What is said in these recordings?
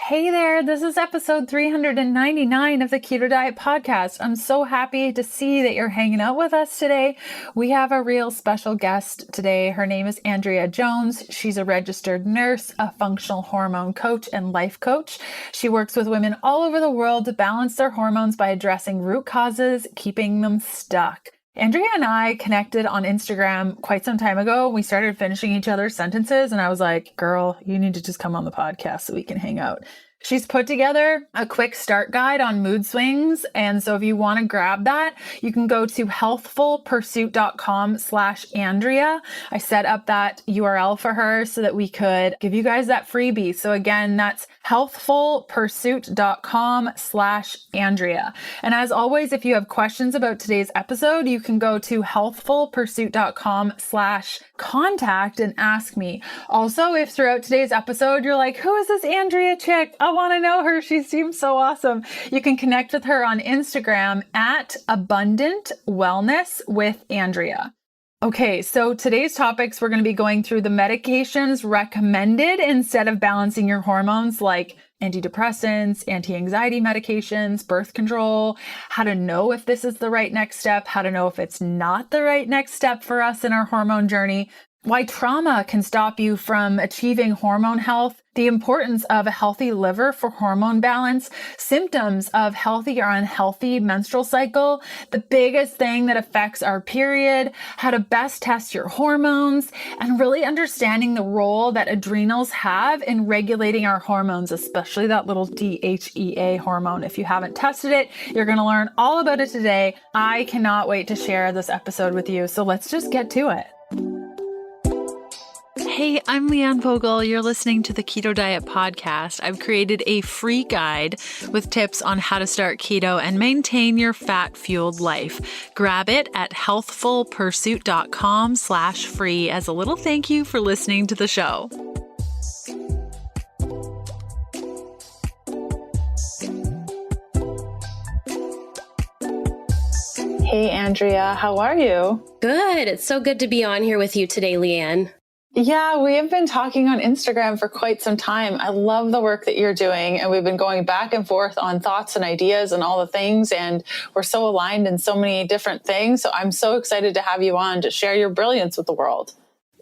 Hey there, this is episode 399 of the Keto Diet Podcast. I'm so happy to see that you're hanging out with us today. We have a real special guest today. Her name is Andrea Jones. She's a registered nurse, a functional hormone coach, and life coach. She works with women all over the world to balance their hormones by addressing root causes, keeping them stuck. Andrea and I connected on Instagram quite some time ago. We started finishing each other's sentences, and I was like, girl, you need to just come on the podcast so we can hang out. She's put together a quick start guide on mood swings. And so if you want to grab that, you can go to healthfulpursuit.com/Andrea. I set up that URL for her so that we could give you guys that freebie. So again, that's healthfulpursuit.com/Andrea. And as always, if you have questions about today's episode, you can go to healthfulpursuit.com/contact and ask me. Also, if throughout today's episode, you're like, who is this Andrea chick? I want to know her. She seems so awesome. You can connect with her on Instagram at Abundant Wellness with Andrea. Okay, so today's topics, we're going to be going through the medications recommended instead of balancing your hormones, like antidepressants, anti-anxiety medications, birth control, how to know if this is the right next step, how to know if it's not the right next step for us in our hormone journey, why trauma can stop you from achieving hormone health, the importance of a healthy liver for hormone balance, symptoms of healthy or unhealthy menstrual cycle, the biggest thing that affects our period, how to best test your hormones, and really understanding the role that adrenals have in regulating our hormones, especially that little DHEA hormone. If you haven't tested it, you're going to learn all about it today. I cannot wait to share this episode with you. So let's just get to it. Hey, I'm Leanne Vogel. You're listening to the Keto Diet Podcast. I've created a free guide with tips on how to start keto and maintain your fat-fueled life. Grab it at healthfulpursuit.com/free as a little thank you for listening to the show. Hey, Andrea, how are you? Good. It's so good to be on here with you today, Leanne. Yeah, we have been talking on Instagram for quite some time. I love the work that you're doing, and we've been going back and forth on thoughts and ideas and all the things, and we're so aligned in so many different things. So I'm so excited to have you on to share your brilliance with the world.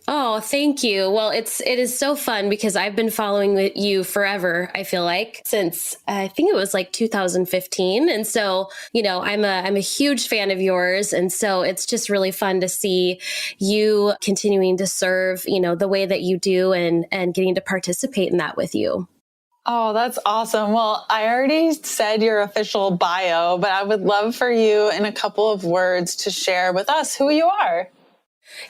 Oh, thank you. Well, it is so fun because I've been following you forever, I feel like, since I think it was like 2015. And so, I'm a huge fan of yours. And so it's just really fun to see you continuing to serve, the way that you do and getting to participate in that with you. Oh, that's awesome. Well, I already said your official bio, but I would love for you in a couple of words to share with us who you are.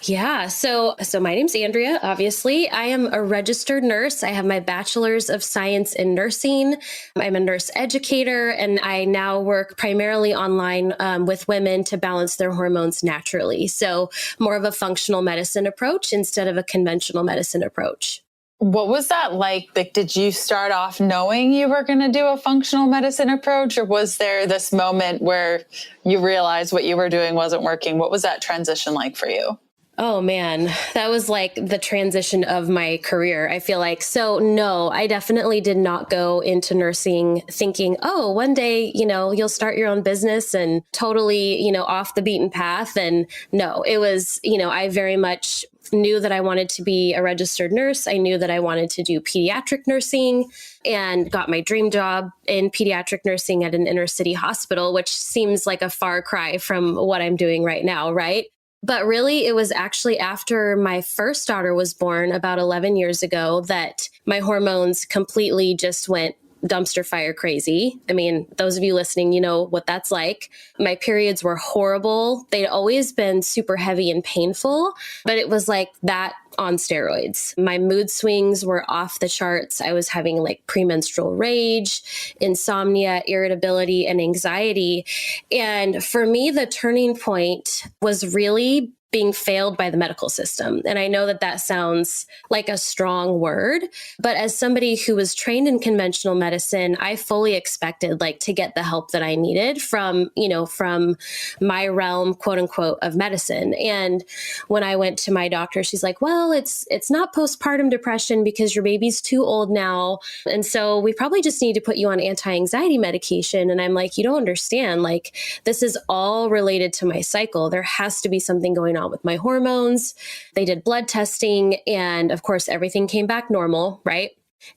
Yeah. So my name's Andrea, obviously. I am a registered nurse. I have my bachelor's of science in nursing. I'm a nurse educator, and I now work primarily online with women to balance their hormones naturally. So more of a functional medicine approach instead of a conventional medicine approach. What was that like? Did you start off knowing you were going to do a functional medicine approach, or was there this moment where you realized what you were doing wasn't working? What was that transition like for you? Oh man, that was like the transition of my career, I feel like. So no, I definitely did not go into nursing thinking, oh, one day, you'll start your own business and totally, off the beaten path. And no, it was, I very much knew that I wanted to be a registered nurse. I knew that I wanted to do pediatric nursing and got my dream job in pediatric nursing at an inner city hospital, which seems like a far cry from what I'm doing right now, right? But really, it was actually after my first daughter was born about 11 years ago that my hormones completely just went dumpster fire crazy. I mean, those of you listening, you know what that's like. My periods were horrible. They'd always been super heavy and painful, but it was like that on steroids. My mood swings were off the charts. I was having like premenstrual rage, insomnia, irritability, and anxiety. And for me, the turning point was really being failed by the medical system. And I know that that sounds like a strong word, but as somebody who was trained in conventional medicine, I fully expected like to get the help that I needed from, from my realm, quote unquote, of medicine. And when I went to my doctor, she's like, well, it's not postpartum depression because your baby's too old now. And so we probably just need to put you on anti-anxiety medication. And I'm like, you don't understand. Like, this is all related to my cycle. There has to be something going on with my hormones. They did blood testing, and of course, everything came back normal, right?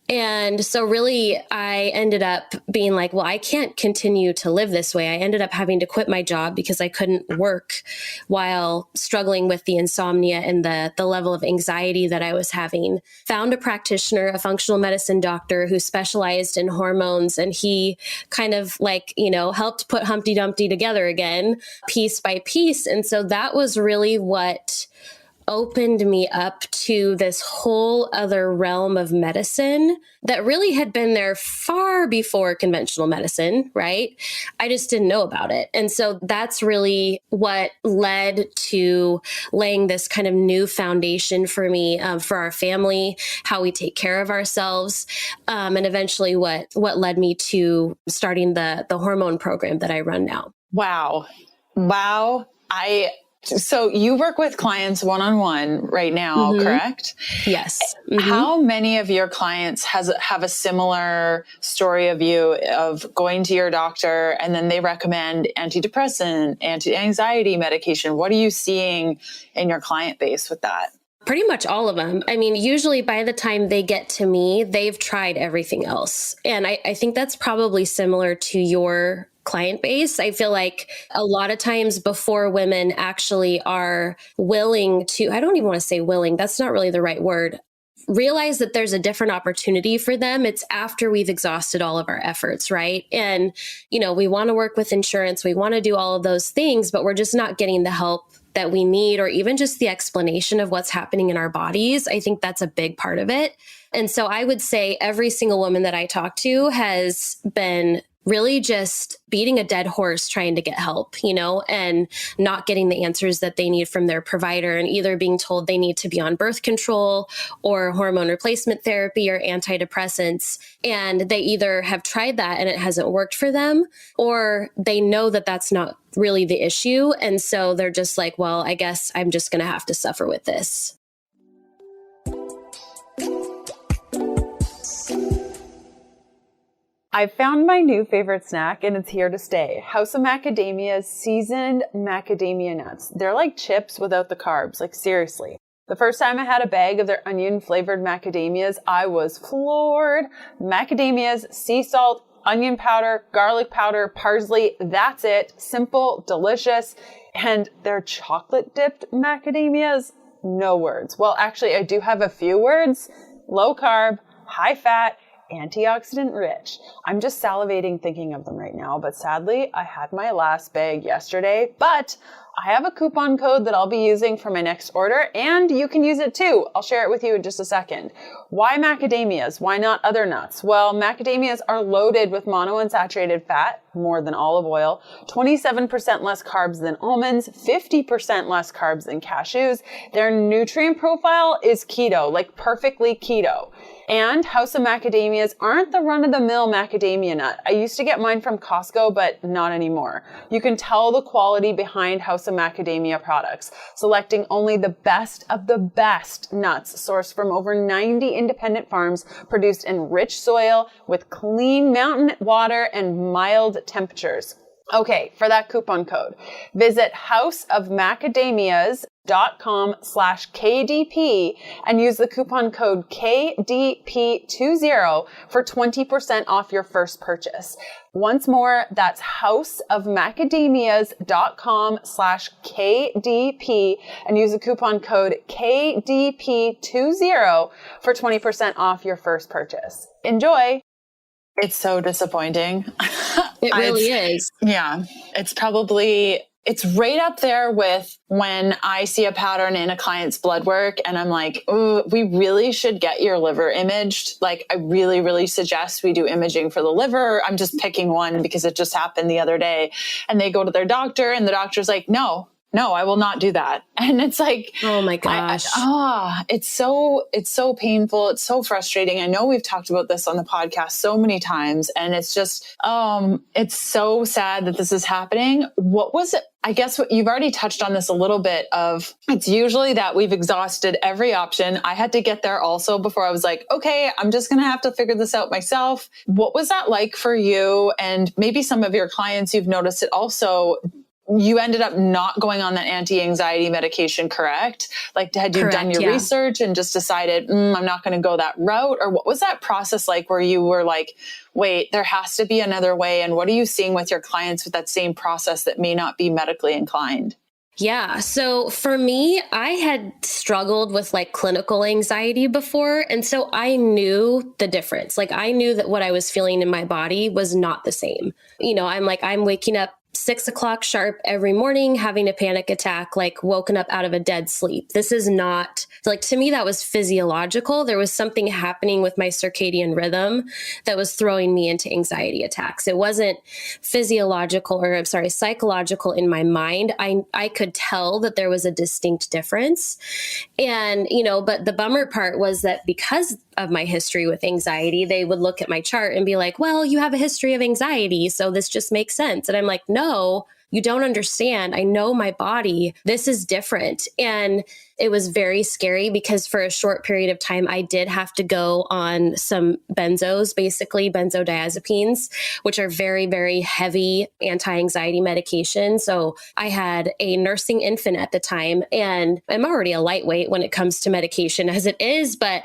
And so really, I ended up being like, well, I can't continue to live this way. I ended up having to quit my job because I couldn't work while struggling with the insomnia and the level of anxiety that I was having. Found a practitioner, a functional medicine doctor who specialized in hormones. And he kind of like, helped put Humpty Dumpty together again, piece by piece. And so that was really what opened me up to this whole other realm of medicine that really had been there far before conventional medicine, right? I just didn't know about it. And so that's really what led to laying this kind of new foundation for me, for our family, how we take care of ourselves, and eventually what led me to starting the hormone program that I run now. Wow. So you work with clients one-on-one right now, correct? Yes. How many of your clients have a similar story of you of going to your doctor and then they recommend antidepressant, anti-anxiety medication? What are you seeing in your client base with that? Pretty much all of them. I mean, usually by the time they get to me, they've tried everything else. And I think that's probably similar to your client base. I feel like a lot of times before women actually are willing to, I don't even want to say willing, that's not really the right word, realize that there's a different opportunity for them. It's after we've exhausted all of our efforts, right? And, we want to work with insurance, we want to do all of those things, but we're just not getting the help that we need, or even just the explanation of what's happening in our bodies. I think that's a big part of it. And so I would say every single woman that I talk to has been really just beating a dead horse trying to get help, and not getting the answers that they need from their provider, and either being told they need to be on birth control or hormone replacement therapy or antidepressants. And they either have tried that and it hasn't worked for them, or they know that that's not really the issue. And so they're just like, well, I guess I'm just going to have to suffer with this. I've found my new favorite snack and it's here to stay. House of Macadamia's seasoned macadamia nuts. They're like chips without the carbs, like seriously. The first time I had a bag of their onion flavored macadamias, I was floored. Macadamias, sea salt, onion powder, garlic powder, parsley, that's it. Simple, delicious. And their chocolate dipped macadamias, no words. Well, actually, I do have a few words. Low carb, high fat, antioxidant rich. I'm just salivating thinking of them right now, but sadly, I had my last bag yesterday, but I have a coupon code that I'll be using for my next order, and you can use it too. I'll share it with you in just a second. Why macadamias? Why not other nuts? Well, macadamias are loaded with monounsaturated fat, more than olive oil, 27% less carbs than almonds, 50% less carbs than cashews. Their nutrient profile is keto, like perfectly keto. And House of Macadamias aren't the run-of-the-mill macadamia nut. I used to get mine from Costco, but not anymore. You can tell the quality behind House of Macadamia products, selecting only the best of the best nuts sourced from over 90 independent farms, produced in rich soil with clean mountain water and mild temperatures. Okay, for that coupon code, visit houseofmacadamias.com/KDP and use the coupon code KDP20 for 20% off your first purchase. Once more, that's houseofmacadamias.com/KDP and use the coupon code KDP20 for 20% off your first purchase. Enjoy! It's so disappointing. It really is. Yeah. It's right up there with when I see a pattern in a client's blood work and I'm like, oh, we really should get your liver imaged. Like, I really, really suggest we do imaging for the liver. I'm just picking one because it just happened the other day. And they go to their doctor and the doctor's like, no, no, I will not do that. And it's like, oh my gosh. It's so painful. It's so frustrating. I know we've talked about this on the podcast so many times, and it's just, it's so sad that this is happening. What was it? I guess what you've already touched on this a little bit of, it's usually that we've exhausted every option. I had to get there also before I was like, okay, I'm just going to have to figure this out myself. What was that like for you? And maybe some of your clients, you've noticed it also. You ended up not going on that anti-anxiety medication, correct? Like, had you done your research and just decided, I'm not going to go that route? Or what was that process like where you were like, wait, there has to be another way? And what are you seeing with your clients with that same process that may not be medically inclined? Yeah. So for me, I had struggled with like clinical anxiety before. And so I knew the difference. Like I knew that what I was feeling in my body was not the same. You know, I'm waking up 6 o'clock sharp every morning, having a panic attack, like woken up out of a dead sleep. This is not like, to me, that was physiological. There was something happening with my circadian rhythm that was throwing me into anxiety attacks. It wasn't psychological in my mind. I could tell that there was a distinct difference. And, you know, but the bummer part was that because of my history with anxiety, they would look at my chart and be like, well, you have a history of anxiety, so this just makes sense. And I'm like, no, you don't understand. I know my body. This is different. And it was very scary because for a short period of time, I did have to go on some benzos, basically benzodiazepines, which are very, very heavy anti-anxiety medication. So I had a nursing infant at the time, and I'm already a lightweight when it comes to medication as it is, but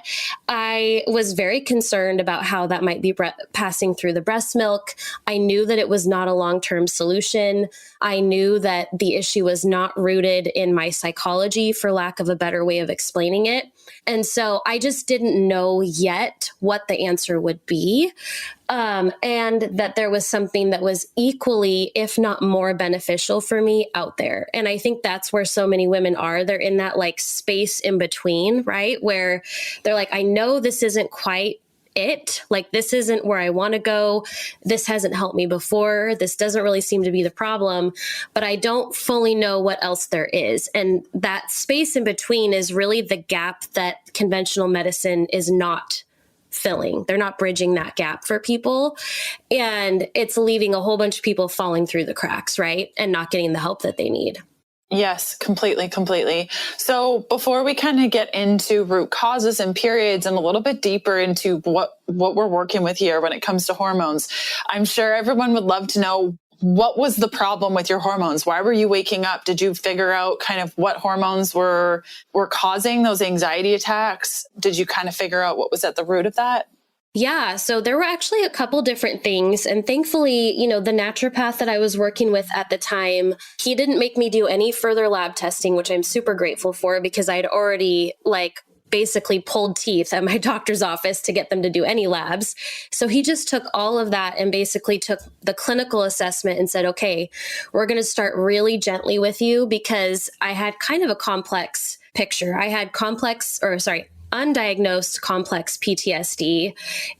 I was very concerned about how that might be passing through the breast milk. I knew that it was not a long-term solution. I knew that the issue was not rooted in my psychology, for lack of a better way of explaining it. And so I just didn't know yet what the answer would be. And that there was something that was equally, if not more beneficial for me out there. And I think that's where so many women are. They're in that like space in between, right? Where they're like, I know this isn't quite it. Like, this isn't where I want to go. This hasn't helped me before. This doesn't really seem to be the problem, but I don't fully know what else there is. And that space in between is really the gap that conventional medicine is not filling. They're not bridging that gap for people. And it's leaving a whole bunch of people falling through the cracks, right? And not getting the help that they need. Yes, completely. So before we kind of get into root causes and periods and a little bit deeper into what we're working with here when it comes to hormones, I'm sure everyone would love to know, what was the problem with your hormones? Why were you waking up? Did you figure out kind of what hormones were causing those anxiety attacks? Did you kind of figure out what was at the root of that? Yeah, so there were actually a couple different things. And thankfully, you know, the naturopath that I was working with at the time, he didn't make me do any further lab testing, which I'm super grateful for, because I'd already basically pulled teeth at my doctor's office to get them to do any labs. So he just took all of that and basically took the clinical assessment and said, okay, we're going to start really gently with you, because I had kind of a complex picture. I had undiagnosed complex PTSD,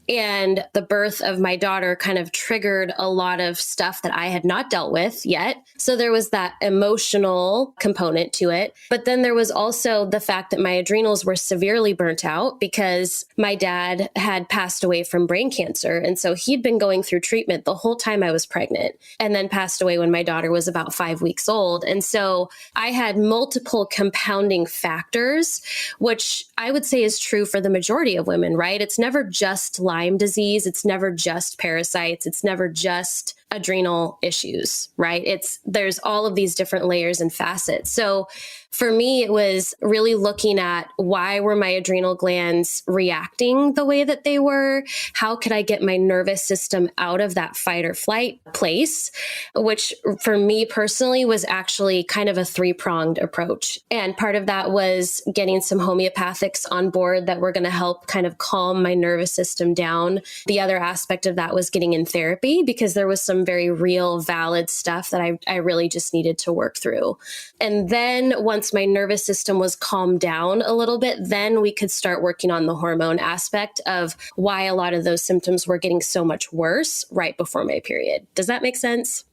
and the birth of my daughter kind of triggered a lot of stuff that I had not dealt with yet. So there was that emotional component to it. But then there was also the fact that my adrenals were severely burnt out because my dad had passed away from brain cancer. And so he'd been going through treatment the whole time I was pregnant, and then passed away when my daughter was about 5 weeks old. And so I had multiple compounding factors, which I would say is true for the majority of women, right? It's never just Lyme disease. It's never just parasites. It's never just adrenal issues, right? There's all of these different layers and facets. So for me, it was really looking at, why were my adrenal glands reacting the way that they were? How could I get my nervous system out of that fight or flight place? Which for me personally was actually kind of a 3-pronged approach. And part of that was getting some homeopathics on board that were going to help kind of calm my nervous system down. The other aspect of that was getting in therapy, because there was some very real, valid stuff that I really just needed to work through. And then once my nervous system was calmed down a little bit, then we could start working on the hormone aspect of why a lot of those symptoms were getting so much worse right before my period. Does that make sense?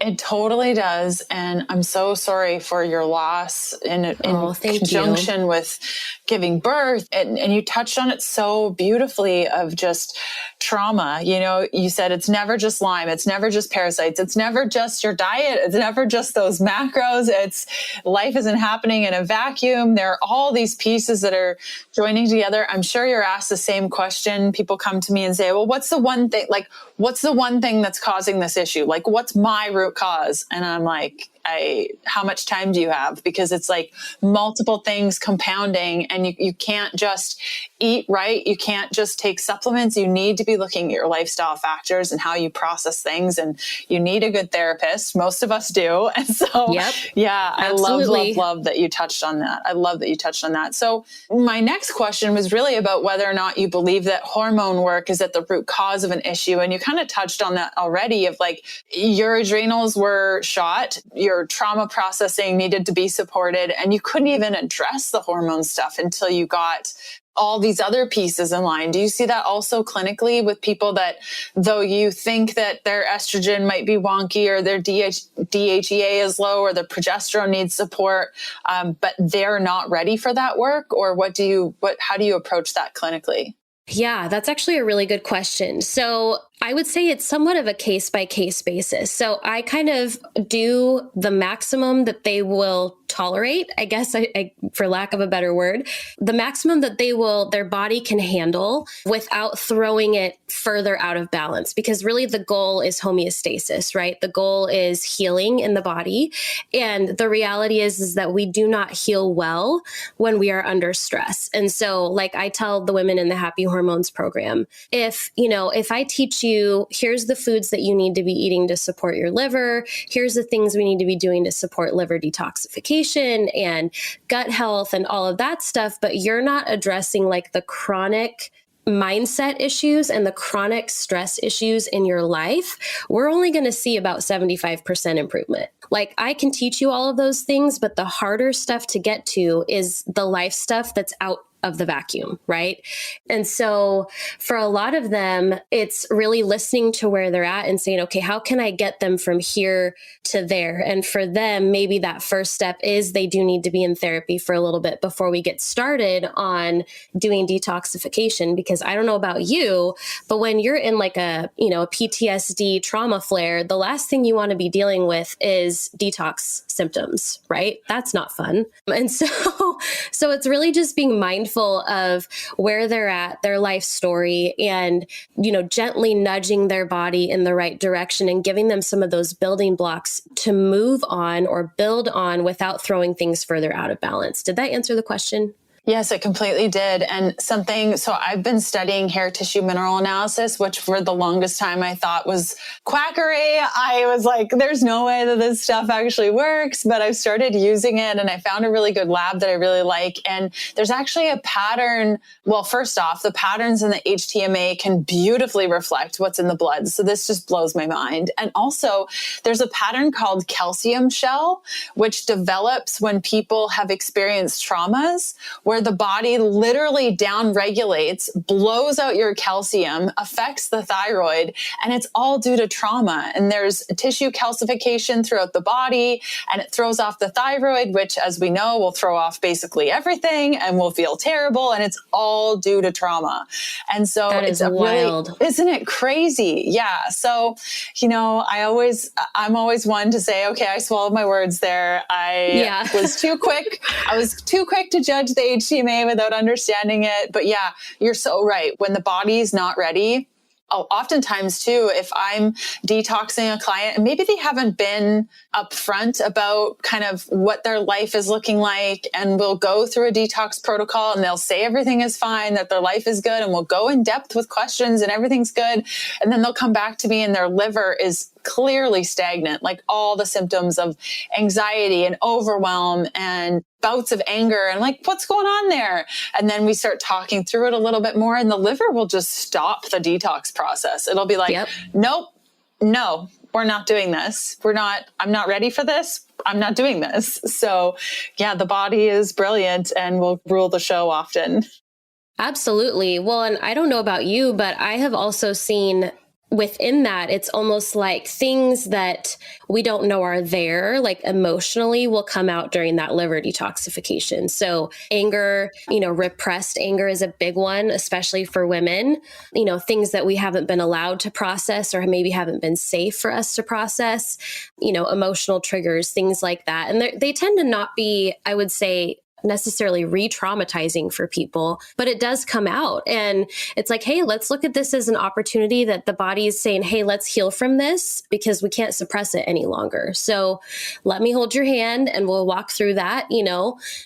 It totally does. And I'm so sorry for your loss in conjunction with giving birth. And you touched on it so beautifully of just trauma. You know, you said it's never just Lyme. It's never just parasites. It's never just your diet. It's never just those macros. It's life isn't happening in a vacuum. There are all these pieces that are joining together. I'm sure you're asked the same question. People come to me and say, well, what's the one thing, like, what's the one thing that's causing this issue? Like, what's my root cause? And I'm like, how much time do you have? Because it's like multiple things compounding, and you can't just eat right. You can't just take supplements. You need to be looking at your lifestyle factors and how you process things. And you need a good therapist. Most of us do. And so, yeah, I love that you touched on that. I love that you touched on that. So my next question was really about whether or not you believe that hormone work is at the root cause of an issue. And you kind of touched on that already, of like, your adrenals were shot, your trauma processing needed to be supported, and you couldn't even address the hormone stuff until you got all these other pieces in line. Do you see that also clinically with people that, though you think that their estrogen might be wonky, or their DHEA is low, or the progesterone needs support, but they're not ready for that work? Or how do you approach that clinically? Yeah, that's actually a really good question. So I would say it's somewhat of a case by case basis. So I kind of do the maximum that they will tolerate, I guess, for lack of a better word, the maximum that their body can handle without throwing it further out of balance. Because really the goal is homeostasis, right? The goal is healing in the body. And the reality is that we do not heal well when we are under stress. And so, like I tell the women in the Happy Hormones program, if I teach you, here's the foods that you need to be eating to support your liver. Here's the things we need to be doing to support liver detoxification and gut health and all of that stuff. But you're not addressing like the chronic mindset issues and the chronic stress issues in your life. We're only going to see about 75% improvement. Like, I can teach you all of those things, but the harder stuff to get to is the life stuff that's out of the vacuum, right? And so for a lot of them, it's really listening to where they're at and saying, okay, how can I get them from here to there? And for them, maybe that first step is they do need to be in therapy for a little bit before we get started on doing detoxification. Because I don't know about you, but when you're in like a PTSD trauma flare, the last thing you want to be dealing with is detox symptoms, right? That's not fun. And so it's really just being mindful of where they're at, their life story, and, gently nudging their body in the right direction and giving them some of those building blocks to move on or build on without throwing things further out of balance. Did that answer the question? Yes, it completely did. And so I've been studying hair tissue mineral analysis, which for the longest time I thought was quackery. I was like, there's no way that this stuff actually works, but I've started using it and I found a really good lab that I really like. And there's actually a pattern. Well, first off, the patterns in the HTMA can beautifully reflect what's in the blood. So this just blows my mind. And also there's a pattern called calcium shell, which develops when people have experienced traumas, where the body literally downregulates, blows out your calcium, affects the thyroid, and it's all due to trauma. And there's tissue calcification throughout the body, and it throws off the thyroid, which, as we know, will throw off basically everything, and we'll feel terrible, and it's all due to trauma. And so it's wild. Isn't it crazy? Yeah. So, I'm always one to say, okay, I swallowed my words there. I was too quick. I was too quick to judge the HTMA without understanding it. But yeah, you're so right. When the body's not ready, oftentimes too, if I'm detoxing a client and maybe they haven't been upfront about kind of what their life is looking like, and we'll go through a detox protocol and they'll say everything is fine, that their life is good, and we'll go in depth with questions and everything's good. And then they'll come back to me and their liver is clearly stagnant, like all the symptoms of anxiety and overwhelm and bouts of anger, and like, what's going on there? And then we start talking through it a little bit more, and the liver will just stop the detox process. It'll be like, nope, no, we're not doing this. I'm not ready for this. I'm not doing this. So yeah, the body is brilliant and will rule the show often. Absolutely. Well, and I don't know about you, but I have also seen within that, it's almost like things that we don't know are there, like emotionally, will come out during that liver detoxification. So anger, repressed anger is a big one, especially for women, things that we haven't been allowed to process or maybe haven't been safe for us to process, emotional triggers, things like that. And they tend to not be, I would say, necessarily re-traumatizing for people, but it does come out. And it's like, hey, let's look at this as an opportunity that the body is saying, hey, let's heal from this because we can't suppress it any longer. So let me hold your hand and we'll walk through that,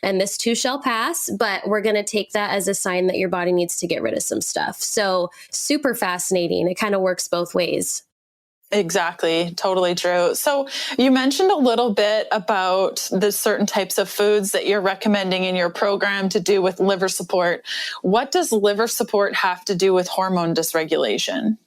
and this too shall pass, but we're going to take that as a sign that your body needs to get rid of some stuff. So super fascinating. It kind of works both ways. Exactly. Totally true. So you mentioned a little bit about the certain types of foods that you're recommending in your program to do with liver support. What does liver support have to do with hormone dysregulation?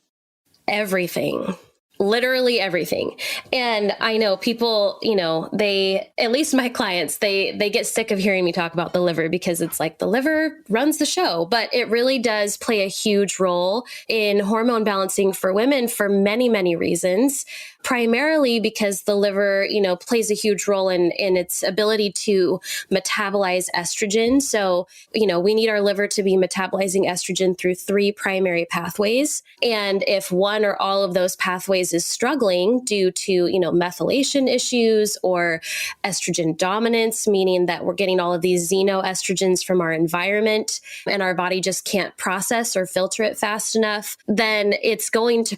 Everything. Literally everything. And I know people, at least my clients, they get sick of hearing me talk about the liver because it's like the liver runs the show, but it really does play a huge role in hormone balancing for women for many, many reasons. Primarily because the liver, plays a huge role in its ability to metabolize estrogen. So, we need our liver to be metabolizing estrogen through 3 primary pathways. And if one or all of those pathways is struggling due to, methylation issues or estrogen dominance, meaning that we're getting all of these xenoestrogens from our environment and our body just can't process or filter it fast enough, then it's going to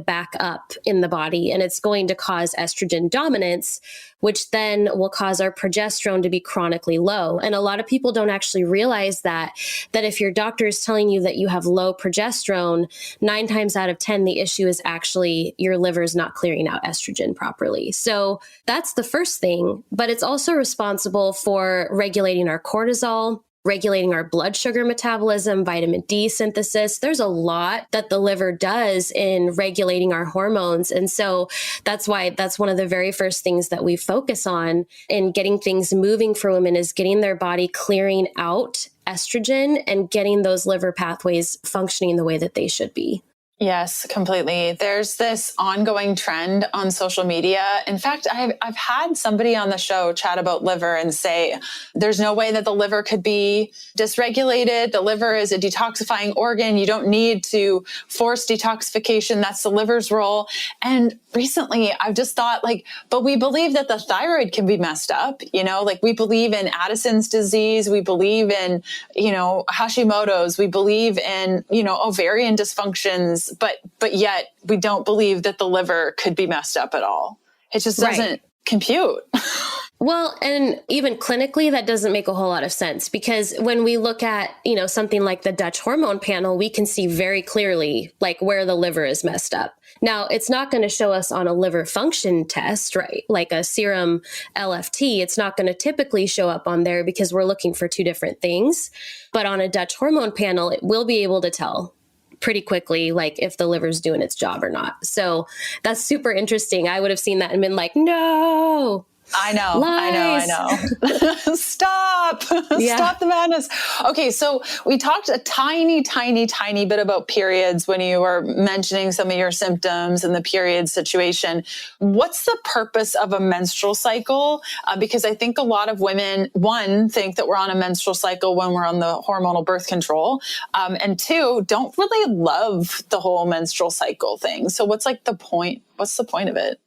back up in the body and it's going to cause estrogen dominance, which then will cause our progesterone to be chronically low. And a lot of people don't actually realize that if your doctor is telling you that you have low progesterone, 9 times out of 10, the issue is actually your liver is not clearing out estrogen properly. So that's the first thing, but it's also responsible for regulating our cortisol, regulating our blood sugar metabolism, vitamin D synthesis. There's a lot that the liver does in regulating our hormones. And so that's why that's one of the very first things that we focus on in getting things moving for women is getting their body clearing out estrogen and getting those liver pathways functioning the way that they should be. Yes, completely. There's this ongoing trend on social media. In fact, I've had somebody on the show chat about liver and say, there's no way that the liver could be dysregulated. The liver is a detoxifying organ. You don't need to force detoxification. That's the liver's role. And recently I've just thought but we believe that the thyroid can be messed up, we believe in Addison's disease. We believe in, Hashimoto's. We believe in, ovarian dysfunctions. But yet we don't believe that the liver could be messed up at all. It just doesn't compute. Well, and even clinically, that doesn't make a whole lot of sense because when we look at, something like the Dutch hormone panel, we can see very clearly where the liver is messed up. Now, it's not going to show us on a liver function test, right? Like a serum LFT, it's not going to typically show up on there because we're looking for 2 different things. But on a Dutch hormone panel, it will be able to tell pretty quickly, if the liver's doing its job or not. So that's super interesting. I would have seen that and been like, no. I know. Stop. Yeah. Stop the madness. Okay. So we talked a tiny bit about periods when you were mentioning some of your symptoms and the period situation. What's the purpose of a menstrual cycle? Because I think a lot of women, 1, think that we're on a menstrual cycle when we're on the hormonal birth control. And 2, don't really love the whole menstrual cycle thing. So what's the point? What's the point of it?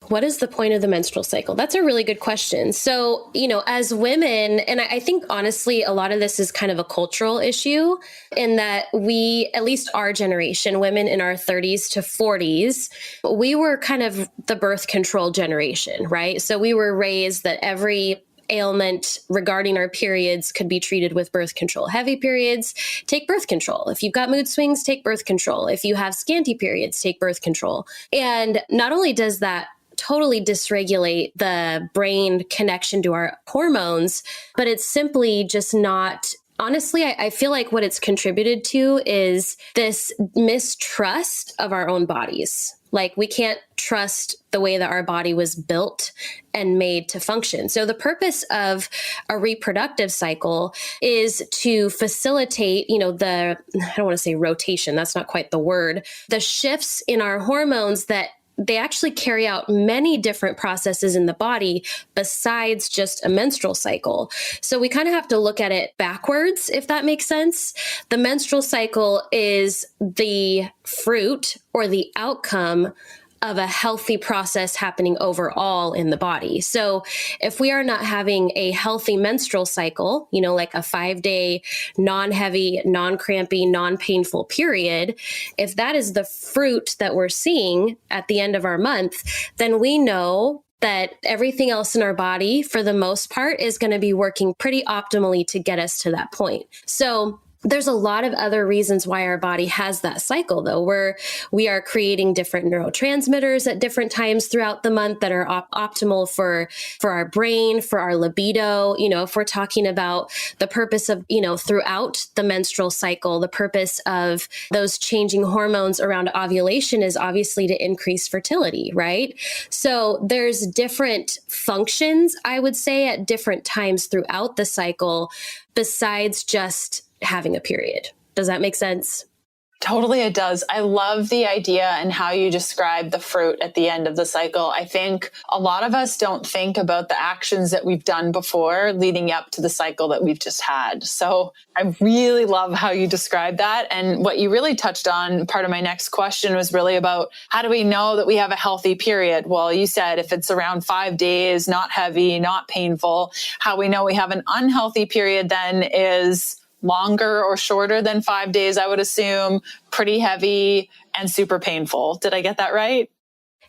What is the point of the menstrual cycle? That's a really good question. So, as women, and I think honestly, a lot of this is kind of a cultural issue in that we, at least our generation, women in our 30s to 40s, we were kind of the birth control generation, right? So we were raised that every ailment regarding our periods could be treated with birth control. Heavy periods, take birth control. If you've got mood swings, take birth control. If you have scanty periods, take birth control. And not only does that totally dysregulate the brain connection to our hormones, but it's simply just not Honestly, I feel like what it's contributed to is this mistrust of our own bodies. Like we can't trust the way that our body was built and made to function. So the purpose of a reproductive cycle is to facilitate, I don't want to say rotation, that's not quite the word, the shifts in our hormones that they actually carry out many different processes in the body besides just a menstrual cycle. So we kind of have to look at it backwards, if that makes sense. The menstrual cycle is the fruit or the outcome of a healthy process happening overall in the body. So if we are not having a healthy menstrual cycle, like a 5-day, non-heavy, non-crampy, non-painful period, if that is the fruit that we're seeing at the end of our month, then we know that everything else in our body, for the most part, is going to be working pretty optimally to get us to that point. So there's a lot of other reasons why our body has that cycle, though, where we are creating different neurotransmitters at different times throughout the month that are optimal for our brain, for our libido. If we're talking about the purpose of, throughout the menstrual cycle, the purpose of those changing hormones around ovulation is obviously to increase fertility, right? So there's different functions, I would say, at different times throughout the cycle, besides just having a period. Does that make sense? Totally, it does. I love the idea and how you describe the fruit at the end of the cycle. I think a lot of us don't think about the actions that we've done before leading up to the cycle that we've just had. So I really love how you describe that. And what you really touched on, part of my next question was really about how do we know that we have a healthy period? Well, you said if it's around 5 days, not heavy, not painful. How we know we have an unhealthy period then is longer or shorter than 5 days, I would assume, pretty heavy and super painful. Did I get that right?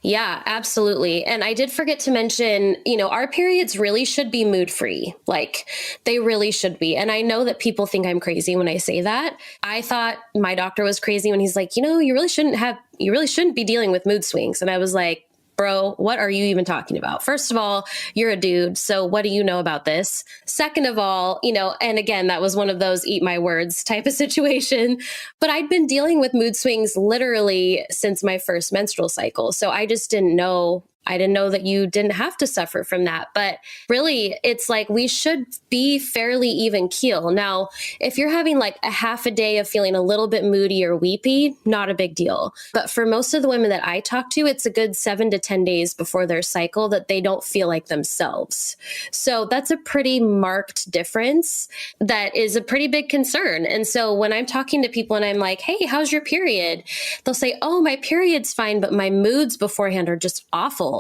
Yeah, absolutely. And I did forget to mention, our periods really should be mood free. Like they really should be. And I know that people think I'm crazy when I say that. I thought my doctor was crazy when he's like, you really shouldn't be dealing with mood swings. And I was like, bro, what are you even talking about? First of all, you're a dude. So what do you know about this? Second of all, and again, that was one of those eat my words type of situation, but I'd been dealing with mood swings literally since my first menstrual cycle. So I just didn't know. I didn't know that you didn't have to suffer from that. But really, it's like we should be fairly even keel. Now, if you're having like a half a day of feeling a little bit moody or weepy, not a big deal. But for most of the women that I talk to, it's a good 7 to 10 days before their cycle that they don't feel like themselves. So that's a pretty marked difference that is a pretty big concern. And so when I'm talking to people and I'm like, hey, how's your period? They'll say, oh, my period's fine, but my moods beforehand are just awful.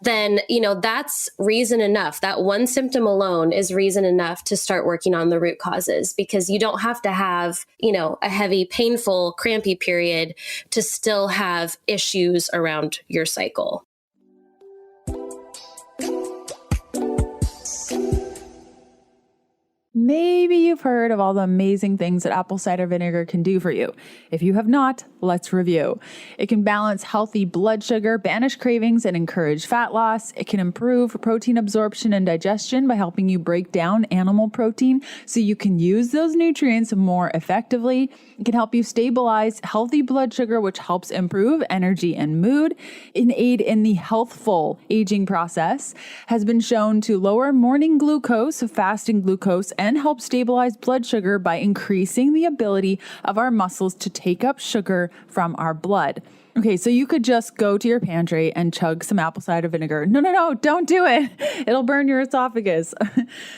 Then, that's reason enough. That one symptom alone is reason enough to start working on the root causes, because you don't have to have, a heavy, painful, crampy period to still have issues around your cycle. Maybe you've heard of all the amazing things that apple cider vinegar can do for you. If you have not, let's review. It can balance healthy blood sugar, banish cravings, and encourage fat loss. It can improve protein absorption and digestion by helping you break down animal protein so you can use those nutrients more effectively. It can help you stabilize healthy blood sugar, which helps improve energy and mood. An aid in the healthful aging process, has been shown to lower morning glucose, fasting glucose, and help stabilize blood sugar by increasing the ability of our muscles to take up sugar from our blood. Okay, so you could just go to your pantry and chug some apple cider vinegar. No, don't do it. It'll burn your esophagus.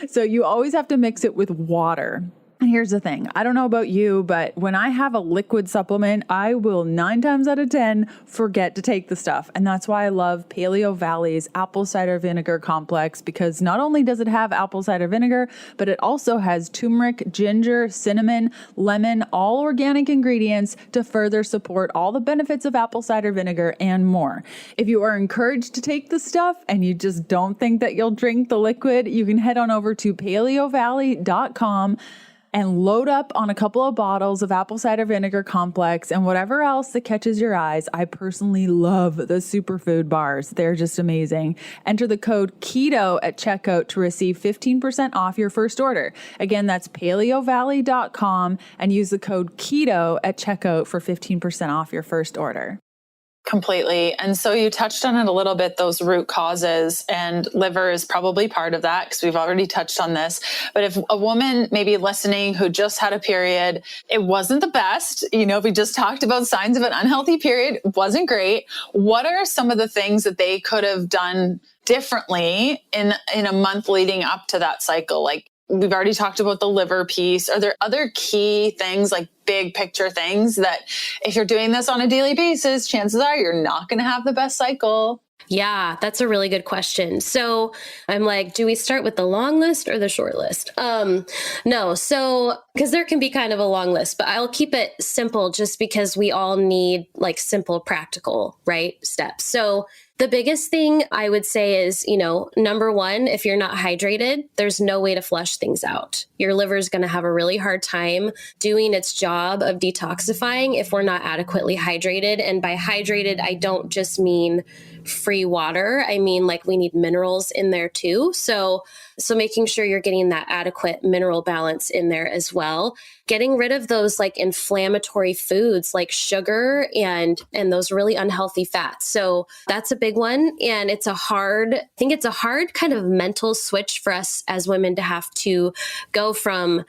So you always have to mix it with water. And here's the thing. I don't know about you, but when I have a liquid supplement, I will 9 times out of 10 forget to take the stuff. And that's why I love Paleo Valley's apple cider vinegar complex, because not only does it have apple cider vinegar, but it also has turmeric, ginger, cinnamon, lemon, all organic ingredients to further support all the benefits of apple cider vinegar and more. If you are encouraged to take the stuff and you just don't think that you'll drink the liquid, you can head on over to paleovalley.com. and load up on a couple of bottles of apple cider vinegar complex and whatever else that catches your eyes. I personally love the superfood bars. They're just amazing. Enter the code KETO at checkout to receive 15% off your first order. Again, that's paleovalley.com and use the code KETO at checkout for 15% off your first order. Completely. And so you touched on it a little bit, those root causes, and liver is probably part of that because we've already touched on this. But if a woman maybe listening who just had a period, it wasn't the best, we just talked about signs of an unhealthy period, it wasn't great. What are some of the things that they could have done differently in a month leading up to that cycle? Like, we've already talked about the liver piece. Are there other key things, like big picture things, that if you're doing this on a daily basis, chances are you're not going to have the best cycle? Yeah, that's a really good question. So I'm like, do we start with the long list or the short list? No. So, because there can be kind of a long list, but I'll keep it simple just because we all need like simple, practical, right, steps. So the biggest thing I would say is, number one, if you're not hydrated, there's no way to flush things out. Your liver is going to have a really hard time doing its job of detoxifying if we're not adequately hydrated. And by hydrated, I don't just mean free water. I mean, like, we need minerals in there too. So making sure you're getting that adequate mineral balance in there as well. Getting rid of those like inflammatory foods like sugar and those really unhealthy fats. So that's a big one. And it's a hard kind of mental switch for us as women to have to go from,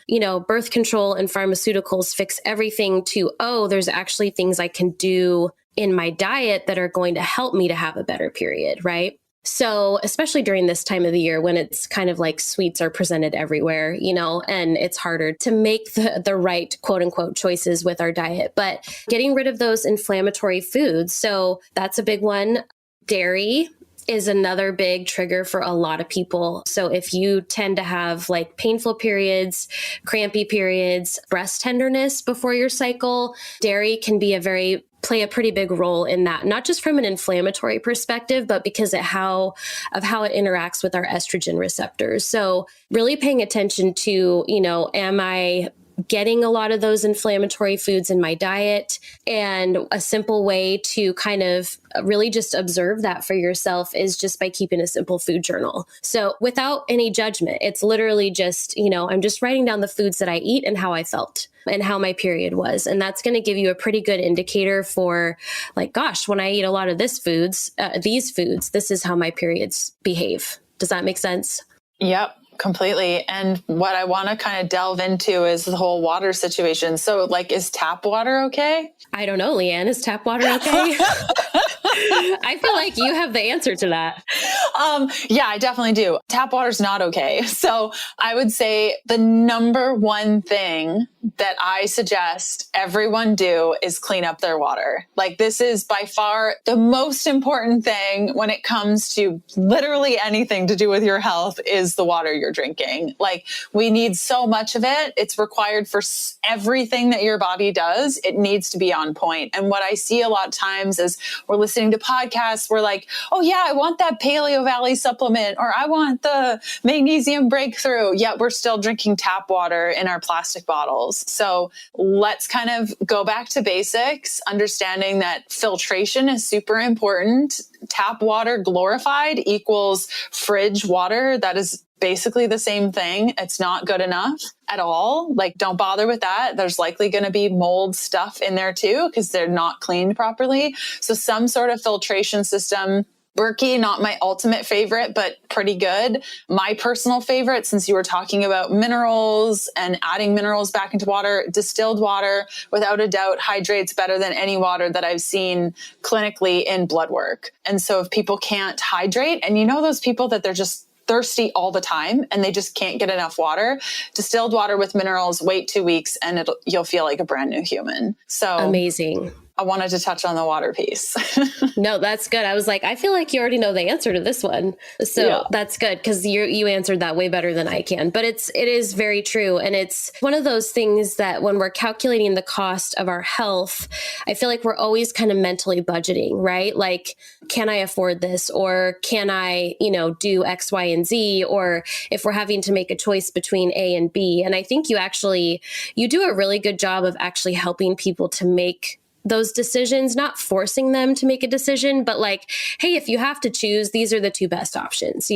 birth control and pharmaceuticals fix everything to, there's actually things I can do in my diet that are going to help me to have a better period, right? So especially during this time of the year when it's kind of like sweets are presented everywhere, and it's harder to make the right quote unquote choices with our diet, but getting rid of those inflammatory foods. So that's a big one. Dairy is another big trigger for a lot of people. So if you tend to have like painful periods, crampy periods, breast tenderness before your cycle, dairy can play a pretty big role in that, not just from an inflammatory perspective, but because of how it interacts with our estrogen receptors. So really paying attention to, am I getting a lot of those inflammatory foods in my diet? And a simple way to kind of really just observe that for yourself is just by keeping a simple food journal. So without any judgment, it's literally just, I'm just writing down the foods that I eat and how I felt and how my period was. And that's going to give you a pretty good indicator for like, gosh, when I eat a lot of these foods, this is how my periods behave. Does that make sense? Yep. Completely. And what I want to kind of delve into is the whole water situation. So like, is tap water okay? I don't know, Leanne, is tap water okay? I feel like you have the answer to that. Yeah, I definitely do. Tap water's not okay. So I would say the number one thing that I suggest everyone do is clean up their water. Like, this is by far the most important thing when it comes to literally anything to do with your health is the water you're drinking. Like, we need so much of it. It's required for everything that your body does. It needs to be on point. And what I see a lot of times is we're listening to podcasts. We're like, oh yeah, I want that Paleo Valley supplement, or I want the magnesium breakthrough. Yet we're still drinking tap water in our plastic bottles. So let's kind of go back to basics, understanding that filtration is super important. Tap water glorified equals fridge water. That is basically the same thing. It's not good enough at all. Like, don't bother with that. There's likely going to be mold stuff in there too, because they're not cleaned properly. So some sort of filtration system. Berkey, not my ultimate favorite, but pretty good. My personal favorite, since you were talking about minerals and adding minerals back into water, distilled water, without a doubt, hydrates better than any water that I've seen clinically in blood work. And so if people can't hydrate, and those people that they're just thirsty all the time and they just can't get enough water, distilled water with minerals, wait 2 weeks and you'll feel like a brand new human. So amazing. I wanted to touch on the water piece. No, that's good. I was like, I feel like you already know the answer to this one. So that's good because you answered that way better than I can. But it is very true. And it's one of those things that when we're calculating the cost of our health, I feel like we're always kind of mentally budgeting, right? Like, can I afford this? Or can I, do X, Y, and Z? Or if we're having to make a choice between A and B. And I think you do a really good job of actually helping people to make those decisions, not forcing them to make a decision, but like, hey, if you have to choose, these are the two best options,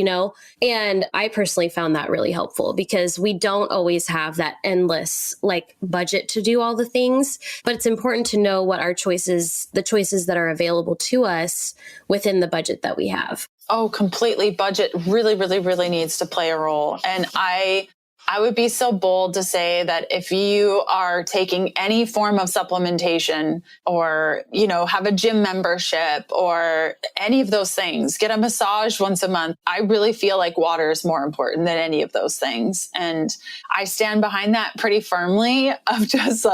And I personally found that really helpful because we don't always have that endless budget to do all the things, but it's important to know what the choices that are available to us within the budget that we have. Oh, completely. Budget really, really, really needs to play a role. And I would be so bold to say that if you are taking any form of supplementation or, have a gym membership or any of those things, get a massage once a month, I really feel like water is more important than any of those things. And I stand behind that pretty firmly of just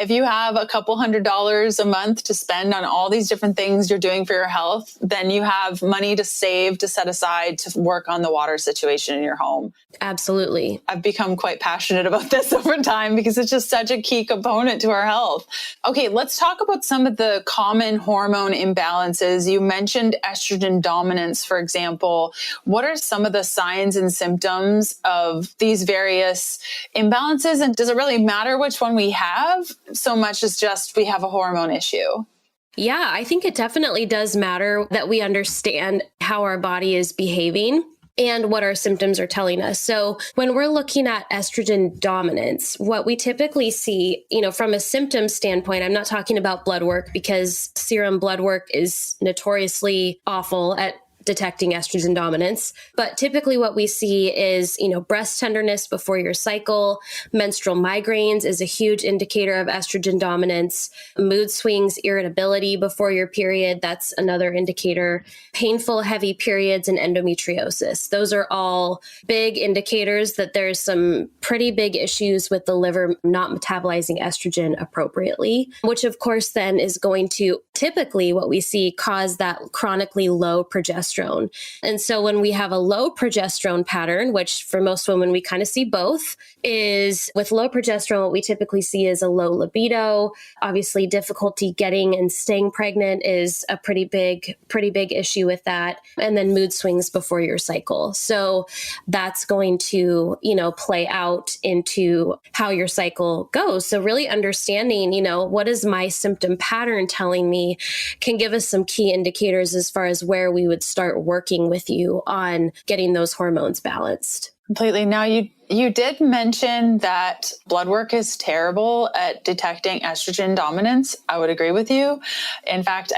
if you have a couple $100s a month to spend on all these different things you're doing for your health, then you have money to save, to set aside to work on the water situation in your home. Absolutely. I've become quite passionate about this over time because it's just such a key component to our health. Okay, let's talk about some of the common hormone imbalances. You mentioned estrogen dominance, for example. What are some of the signs and symptoms of these various imbalances? And does it really matter which one we have so much as just we have a hormone issue? Yeah, I think it definitely does matter that we understand how our body is behaving and what our symptoms are telling us. So when we're looking at estrogen dominance, what we typically see, from a symptom standpoint, I'm not talking about blood work because serum blood work is notoriously awful at detecting estrogen dominance. But typically what we see is, breast tenderness before your cycle, menstrual migraines is a huge indicator of estrogen dominance, mood swings, irritability before your period, that's another indicator, painful, heavy periods, and endometriosis. Those are all big indicators that there's some pretty big issues with the liver not metabolizing estrogen appropriately, which of course then is going to typically what we see cause that chronically low progesterone. And so when we have a low progesterone pattern, which for most women, we kind of see both, is with low progesterone, what we typically see is a low libido. Obviously, difficulty getting and staying pregnant is a pretty big issue with that. And then mood swings before your cycle. So that's going to, play out into how your cycle goes. So really understanding, what is my symptom pattern telling me can give us some key indicators as far as where we would start working with you on getting those hormones balanced. Completely. Now, you did mention that blood work is terrible at detecting estrogen dominance. I would agree with you. In fact,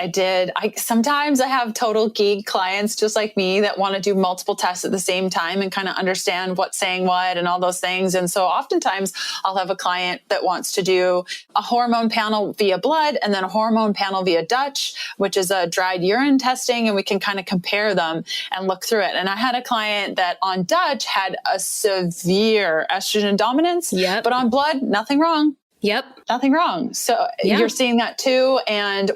sometimes I have total geek clients just like me that want to do multiple tests at the same time and kind of understand what's saying what and all those things. And so oftentimes I'll have a client that wants to do a hormone panel via blood and then a hormone panel via Dutch, which is a dried urine testing. And we can kind of compare them and look through it. And I had a client that on Dutch had a severe estrogen dominance, but on blood, nothing wrong. Yep. Nothing wrong. So you're seeing that too. And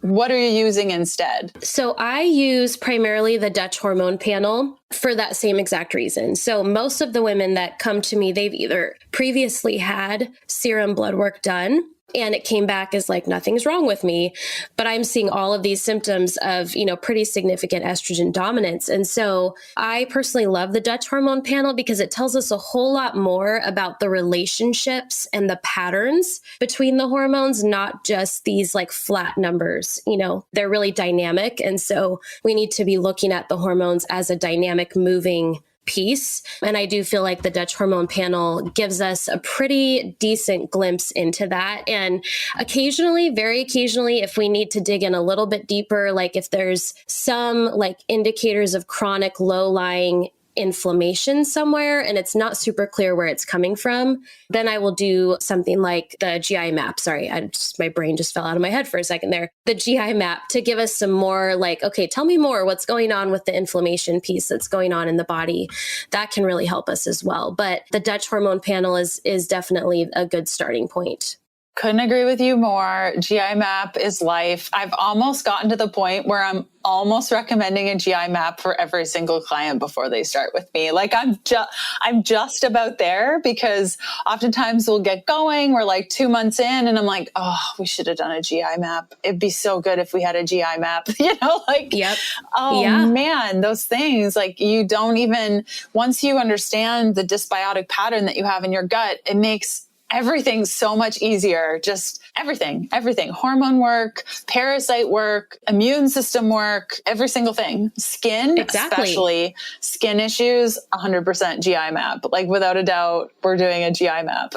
what are you using instead? So I use primarily the Dutch hormone panel for that same exact reason. So most of the women that come to me, they've either previously had serum blood work done and it came back as nothing's wrong with me, but I'm seeing all of these symptoms of, pretty significant estrogen dominance. And so I personally love the Dutch hormone panel because it tells us a whole lot more about the relationships and the patterns between the hormones, not just these flat numbers. They're really dynamic. And so we need to be looking at the hormones as a dynamic moving piece. And I do feel like the Dutch hormone panel gives us a pretty decent glimpse into that. And occasionally, very occasionally, if we need to dig in a little bit deeper, if there's some indicators of chronic low-lying inflammation somewhere and it's not super clear where it's coming from, then I will do something like the GI map. Sorry, my brain just fell out of my head for a second there. The GI map to give us some more okay, tell me more what's going on with the inflammation piece that's going on in the body. That can really help us as well. But the Dutch hormone panel is definitely a good starting point. Couldn't agree with you more. GI map is life. I've almost gotten to the point where I'm almost recommending a GI map for every single client before they start with me. Like I'm just about there, because oftentimes we'll get going. We're like 2 months in and I'm like, oh, we should have done a GI map. It'd be so good if we had a GI map, like, Yep. oh Yeah. man, those things, like you don't even, once you understand the dysbiotic pattern that you have in your gut, it makes everything so much easier. Just everything, hormone work, parasite work, immune system work, every single thing. Skin, especially skin issues, 100% GI map. Like without a doubt, we're doing a GI map.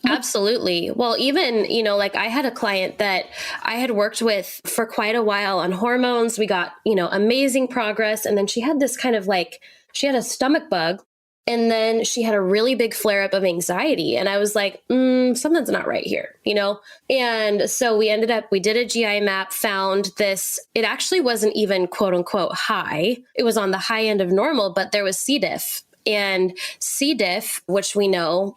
Absolutely. Well, even, like I had a client that I had worked with for quite a while on hormones. We got, amazing progress. And then she had this kind of she had a stomach bug. And then she had a really big flare up of anxiety. And I was like, something's not right here, And so we did a GI map, found this. It actually wasn't even quote unquote high. It was on the high end of normal, but there was C. diff. And C. diff, which we know,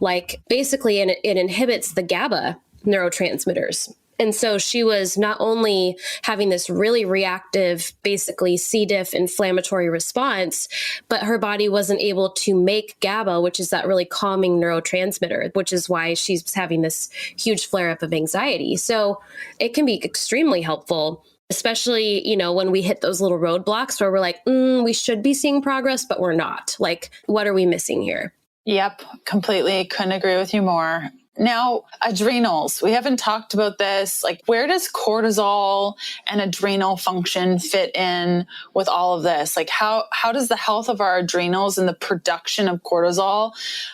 basically it inhibits the GABA neurotransmitters. And so she was not only having this really reactive, basically C. diff inflammatory response, but her body wasn't able to make GABA, which is that really calming neurotransmitter, which is why she's having this huge flare up of anxiety. So it can be extremely helpful, especially, when we hit those little roadblocks where we're like, we should be seeing progress, but we're not. Like, what are we missing here? Yep, completely. Couldn't agree with you more. Now, adrenals. We haven't talked about this. Like, where does cortisol and adrenal function fit in with all of this? Like, how does the health of our adrenals and the production of cortisol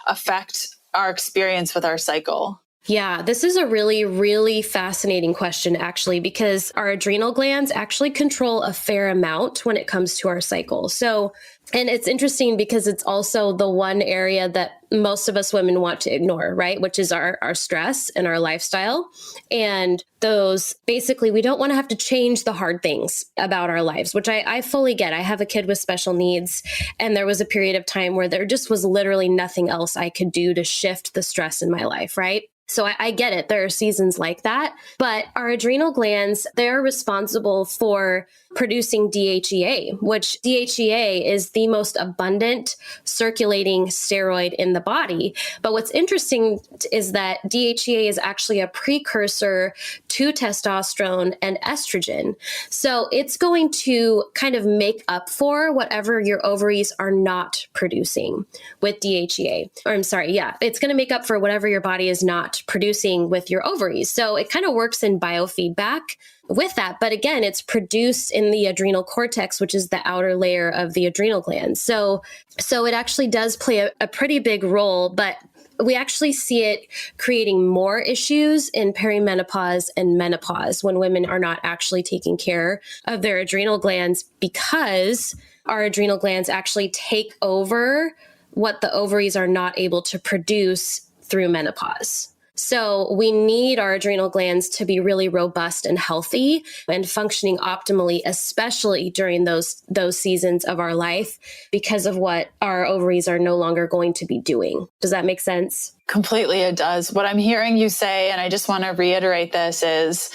affect our experience with our cycle? Yeah, this is a really, really fascinating question, actually, because our adrenal glands actually control a fair amount when it comes to our cycle. So, and it's interesting because it's also the one area that most of us women want to ignore, right? Which is our stress and our lifestyle. And those, basically, we don't want to have to change the hard things about our lives, which I fully get. I have a kid with special needs. And there was a period of time where there just was literally nothing else I could do to shift the stress in my life, right? So I get it. There are seasons like that, but our adrenal glands, they're responsible for producing DHEA, which DHEA is the most abundant circulating steroid in the body. But what's interesting is that DHEA is actually a precursor to testosterone and estrogen. So it's going to kind of make up for whatever your ovaries are not producing with DHEA. Or I'm sorry, yeah, it's going to make up for whatever your body is not producing with your ovaries. So it kind of works in biofeedback with that. But again, it's produced in the adrenal cortex, which is the outer layer of the adrenal glands. So it actually does play a pretty big role, but we actually see it creating more issues in perimenopause and menopause when women are not actually taking care of their adrenal glands, because our adrenal glands actually take over what the ovaries are not able to produce through menopause. So we need our adrenal glands to be really robust and healthy and functioning optimally, especially during those seasons of our life, because of what our ovaries are no longer going to be doing. Does that make sense? Completely, it does. What I'm hearing you say, and I just want to reiterate this, is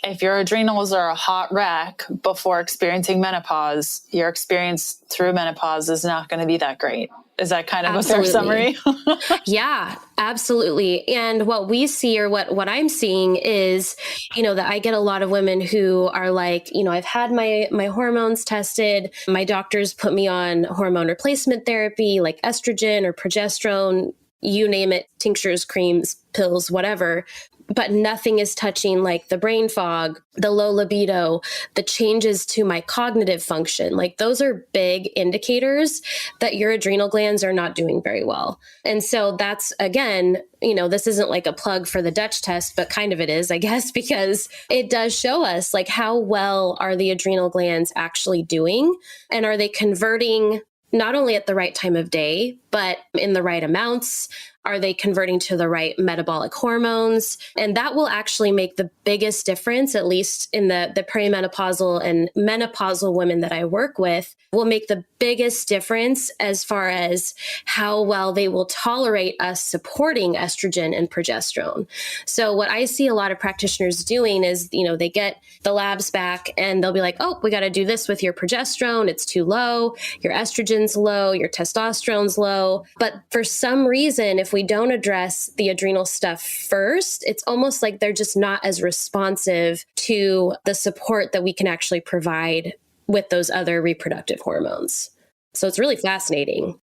if your adrenals are a hot wreck before experiencing menopause, your experience through menopause is not going to be that great. Is that kind of Absolutely. a fair summary? Yeah, absolutely. And what we see, or what I'm seeing is, that I get a lot of women who are like, I've had my hormones tested. My doctors put me on hormone replacement therapy, like estrogen or progesterone, you name it, tinctures, creams, pills, whatever. But nothing is touching like the brain fog, the low libido, the changes to my cognitive function. Like those are big indicators that your adrenal glands are not doing very well. And so that's, again, this isn't like a plug for the Dutch test, but kind of it is, I guess, because it does show us like how well are the adrenal glands actually doing, and are they converting not only at the right time of day, but in the right amounts? Are they converting to the right metabolic hormones? And that will actually make the biggest difference, at least in the perimenopausal and menopausal women that I work with, will make the biggest difference as far as how well they will tolerate us supporting estrogen and progesterone. So what I see a lot of practitioners doing is, they get the labs back and they'll be like, oh, we got to do this with your progesterone. It's too low. Your estrogen's low. Your testosterone's low. But for some reason, if we don't address the adrenal stuff first, it's almost like they're just not as responsive to the support that we can actually provide with those other reproductive hormones. So it's really fascinating.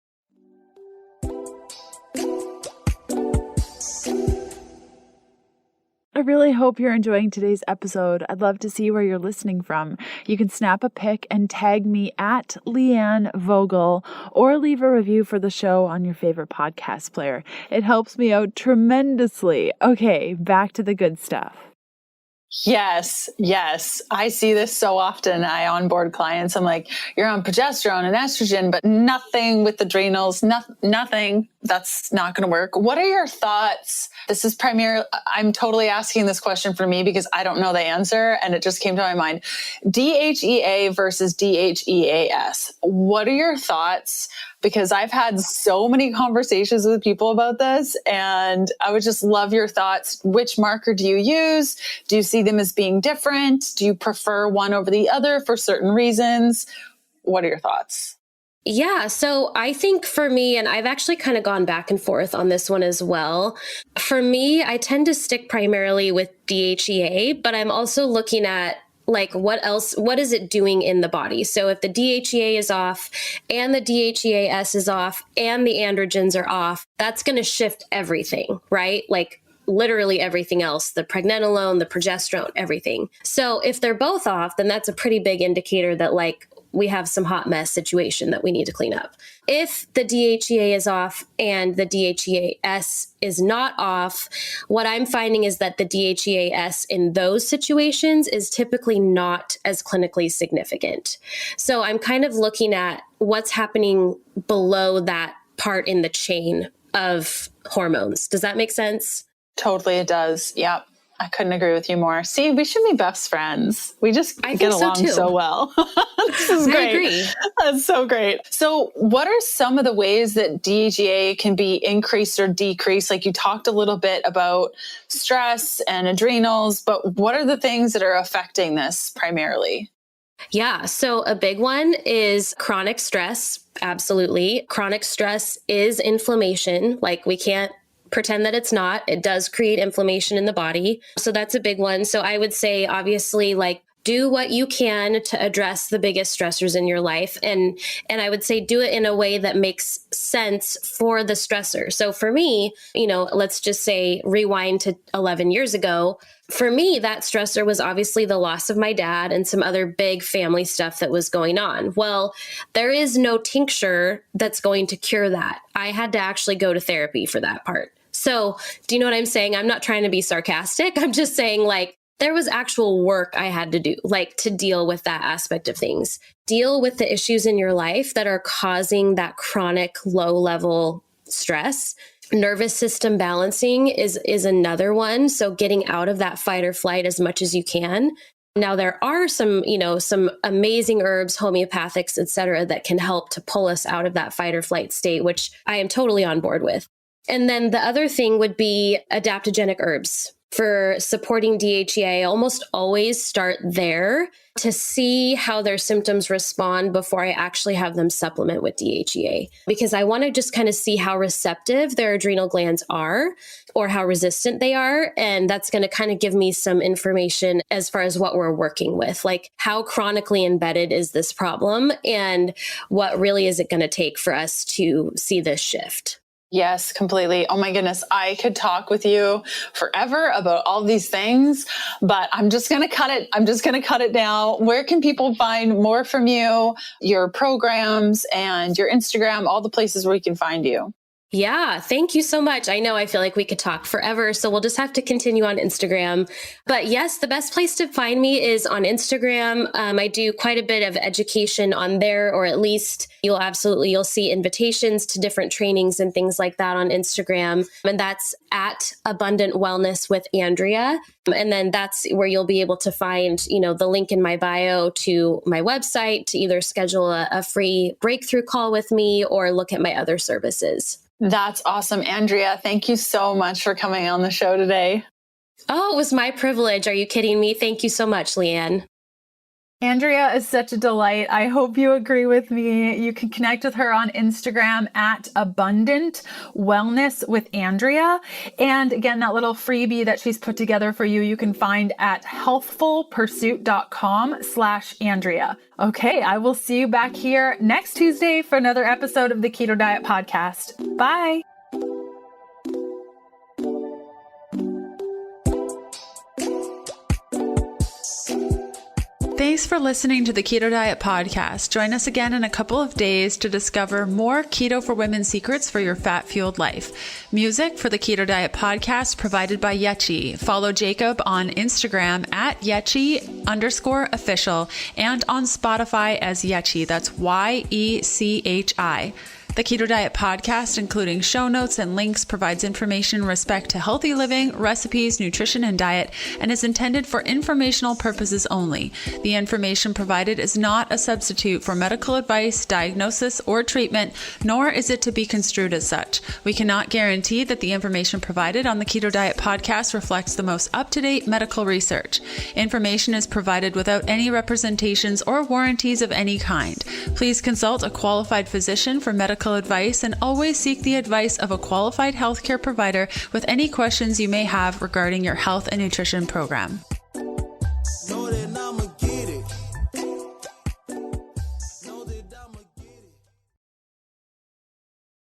I really hope you're enjoying today's episode. I'd love to see where you're listening from. You can snap a pic and tag me at Leanne Vogel or leave a review for the show on your favorite podcast player. It helps me out tremendously. Okay, back to the good stuff. Yes. I see this so often. I onboard clients. I'm like, you're on progesterone and estrogen, but nothing with adrenals, nothing. That's not going to work. What are your thoughts? This is primarily, I'm totally asking this question for me because I don't know the answer and it just came to my mind. DHEA versus DHEAS. What are your thoughts? Because I've had so many conversations with people about this and I would just love your thoughts. Which marker do you use? Do you see them as being different? Do you prefer one over the other for certain reasons? What are your thoughts? Yeah, so I think for me, and I've actually kind of gone back and forth on this one as well. For me, I tend to stick primarily with DHEA, but I'm also looking at what is it doing in the body? So if the DHEA is off and the DHEAS is off and the androgens are off, that's going to shift everything, right? Literally everything else, the pregnenolone, the progesterone, everything. So if they're both off, then that's a pretty big indicator that we have some hot mess situation that we need to clean up. If the DHEA is off and the DHEAS is not off, what I'm finding is that the DHEAS in those situations is typically not as clinically significant. So I'm kind of looking at what's happening below that part in the chain of hormones. Does that make sense? Totally, it does. Yep. I couldn't agree with you more. See, we should be best friends. We just get along so well. This is great. I agree. That's so great. So what are some of the ways that DHEA can be increased or decreased? You talked a little bit about stress and adrenals, but what are the things that are affecting this primarily? Yeah. So a big one is chronic stress. Absolutely. Chronic stress is inflammation. We can't pretend that it's not. It does create inflammation in the body. So that's a big one. So I would say, obviously, do what you can to address the biggest stressors in your life. And I would say do it in a way that makes sense for the stressor. So for me, let's just say rewind to 11 years ago. For me, that stressor was obviously the loss of my dad and some other big family stuff that was going on. Well, there is no tincture that's going to cure that. I had to actually go to therapy for that part. So do you know what I'm saying? I'm not trying to be sarcastic. I'm just saying there was actual work I had to do, to deal with that aspect of things. Deal with the issues in your life that are causing that chronic low level stress. Nervous system balancing is another one. So getting out of that fight or flight as much as you can. Now, there are some amazing herbs, homeopathics, et cetera, that can help to pull us out of that fight or flight state, which I am totally on board with. And then the other thing would be adaptogenic herbs. For supporting DHEA, I almost always start there to see how their symptoms respond before I actually have them supplement with DHEA, because I want to just kind of see how receptive their adrenal glands are or how resistant they are. And that's going to kind of give me some information as far as what we're working with, how chronically embedded is this problem and what really is it going to take for us to see this shift. Yes, completely. Oh my goodness. I could talk with you forever about all these things, but I'm just going to cut it. I'm just going to cut it now. Where can people find more from you, your programs and your Instagram, all the places where we can find you? Yeah, thank you so much. I know I feel like we could talk forever, so we'll just have to continue on Instagram. But yes, the best place to find me is on Instagram. I do quite a bit of education on there, or at least you'll see invitations to different trainings and things like that on Instagram. And that's at Abundant Wellness with Andrea. And then that's where you'll be able to find, the link in my bio to my website to either schedule a free breakthrough call with me or look at my other services. That's awesome, Andrea. Thank you so much for coming on the show today. Oh, it was my privilege. Are you kidding me? Thank you so much, Leanne. Andrea is such a delight. I hope you agree with me. You can connect with her on Instagram at Abundant Wellness with Andrea. And again, that little freebie that she's put together for you, you can find at healthfulpursuit.com/Andrea. Okay, I will see you back here next Tuesday for another episode of the Keto Diet Podcast. Bye. Thanks for listening to the Keto Diet Podcast. Join us again in a couple of days to discover more Keto for Women secrets for your fat-fueled life. Music for the Keto Diet Podcast provided by DHEA. Follow Jacob on Instagram at DHEA_official and on Spotify as DHEA. That's YECHI. The Keto Diet Podcast, including show notes and links, provides information in respect to healthy living, recipes, nutrition, and diet, and is intended for informational purposes only. The information provided is not a substitute for medical advice, diagnosis, or treatment, nor is it to be construed as such. We cannot guarantee that the information provided on the Keto Diet Podcast reflects the most up-to-date medical research. Information is provided without any representations or warranties of any kind. Please consult a qualified physician for medical advice and always seek the advice of a qualified healthcare provider with any questions you may have regarding your health and nutrition program.